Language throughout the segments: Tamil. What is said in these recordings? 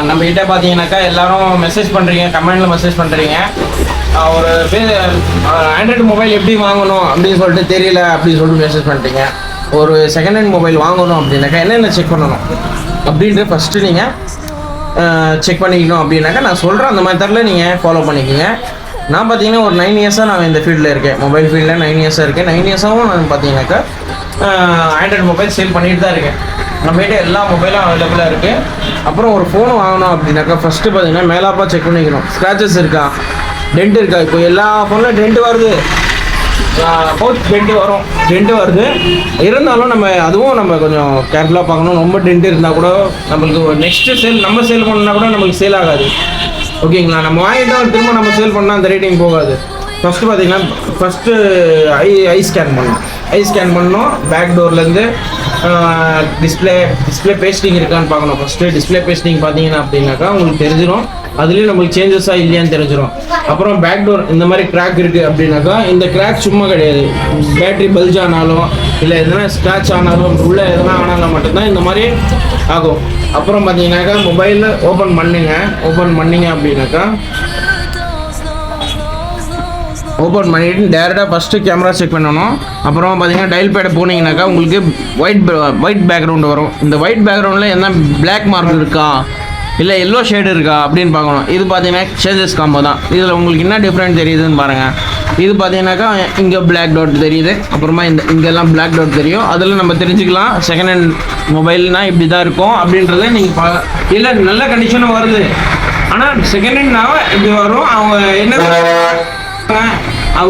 நம்ம கிட்ட பார்த்தீங்கன்னாக்கா எல்லாரும் மெசேஜ் பண்ணுறீங்க, கமெண்ட்ல மெசேஜ் பண்ணுறீங்க. ஒரு ஆண்ட்ராய்டு மொபைல் எப்படி வாங்கணும் அப்படின்னு சொல்லிட்டு தெரியல அப்படின்னு சொல்லிட்டு மெசேஜ் பண்ணிட்டீங்க. ஒரு செகண்ட் ஹேண்ட் மொபைல் வாங்கணும் அப்படின்னாக்கா என்னென்ன செக் பண்ணணும் அப்படின்ட்டு ஃபஸ்ட்டு நீங்கள் செக் பண்ணிக்கணும் அப்படின்னாக்கா நான் சொல்கிறேன் அந்த மெத்தடில் நீங்கள் ஃபாலோ பண்ணிக்கோங்க. நான் பார்த்தீங்கன்னா ஒரு 9 இயர்ஸாக நான் இந்த ஃபீல்டில் இருக்கேன், மொபைல் ஃபீல்டில் 9 இயர்ஸாக இருக்கேன். 9 இயர்ஸாகவும் நான் பார்த்தீங்கன்னாக்கா ஆண்ட்ராய்டு மொபைல் சேல் பண்ணிட்டு தான் இருக்கேன். நம்மகிட்ட எல்லா மொபைலும் அவைலபிளாக இருக்குது. அப்புறம் ஒரு ஃபோன் வாங்கணும் அப்படின்னாக்கா ஃபஸ்ட்டு பார்த்தீங்கன்னா மேலாப்பாக செக் பண்ணிக்கணும். ஸ்க்ராச்சஸ் இருக்கா, டென்ட் இருக்கா. இப்போ எல்லா ஃபோனில் டென்ட் வருது, பவுச் டென்ட்டு வருது. இருந்தாலும் அதுவும் நம்ம கொஞ்சம் கேர்ஃபுல்லாக பார்க்கணும். ரொம்ப டென்ட் இருந்தால் கூட நம்மளுக்கு நெக்ஸ்ட்டு சேல் நம்ம சேல் பண்ணால் கூட நம்மளுக்கு சேல் ஆகாது. ஓகேங்களா, நம்ம வாங்கிட்டோம் திரும்ப நம்ம சேல் பண்ணால் அந்த ரேட்டிங் போகாது. ஃபஸ்ட்டு பார்த்தீங்கன்னா ஐ ஸ்கேன் பண்ணணும். பேக் டோர்லேருந்து டிஸ்பிளே பேஸ்டிங் இருக்கான்னு பார்க்கணும். ஃபஸ்ட்டு டிஸ்பிளே பேஸ்டிங் பார்த்தீங்கன்னா அப்படின்னாக்கா உங்களுக்கு தெரிஞ்சிடும், அதுலேயும் நம்மளுக்கு சேஞ்சஸாக இல்லையான்னு தெரிஞ்சிடும். அப்புறம் பேக் டோர் இந்த மாதிரி கிராக் இருக்குது அப்படின்னாக்கா இந்த கிராக் சும்மா கிடையாது, பேட்ரி பல்ஜ் ஆனாலும் இல்லை எதனா ஸ்க்ராட்ச் ஆனாலும் உள்ளே எதனா ஆனாலும் மட்டும்தான் இந்த மாதிரி ஆகும். அப்புறம் பார்த்தீங்கன்னாக்கா மொபைலில் ஓப்பன் பண்ணிங்க அப்படின்னாக்கா ஓப்பன் பண்ணிவிட்டு டேரெக்டாக ஃபஸ்ட்டு கேமரா செக் பண்ணணும். அப்புறம் பார்த்தீங்கன்னா டயல் பேடை போனீங்கன்னாக்கா உங்களுக்கு ஒயிட் பேக்ரவுண்டு வரும். இந்த ஒயிட் பேக்ரவுண்டில் என்ன பிளாக் மார்க் இருக்கா இல்லை எல்லோ ஷேடு இருக்கா அப்படின்னு பார்க்கணும். இது பார்த்தீங்கன்னா சேஞ்சஸ் காம்போ தான். இதில் உங்களுக்கு என்ன டிஃப்ரெண்ட் தெரியுதுன்னு பாருங்கள். இது பார்த்தீங்கன்னாக்கா இங்கே பிளாக் டாட் தெரியுது, அப்புறமா இங்கெல்லாம் பிளாக் டாட் தெரியும். அதில் நம்ம தெரிஞ்சுக்கலாம் செகண்ட் ஹேண்ட் மொபைல்னால் இப்படி தான் இருக்கும் அப்படின்றத நீங்கள் இல்லை நல்ல கண்டிஷனும் வருது. ஆனால் செகண்ட் ஹேண்ட்னா இப்படி வரும். அவங்க என்ன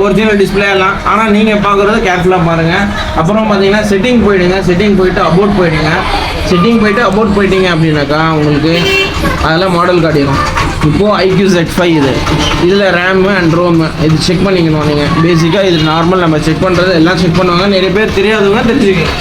ஒரிஜினல் டிஸ்பிளே எல்லாம், ஆனால் நீங்கள் பார்க்குறது கேர்ஃபுல்லாக பாருங்கள். அப்புறம் பார்த்தீங்கன்னா செட்டிங் போயிட்டு அபவுட் போயிட்டீங்க அப்படின்னாக்கா உங்களுக்கு அதெல்லாம் மாடல் காட்டிடும். இப்போது IQ Z5 இதில் ரேமு அண்ட் ரோமு இது செக் பண்ணிக்கணும். நீங்கள் பேசிக்காக இது நார்மல் நம்ம செக் பண்ணுறது எல்லாம் செக் பண்ணுவாங்க. நிறைய பேர் தெரியாதவங்க தெரிஞ்சுக்கணும்.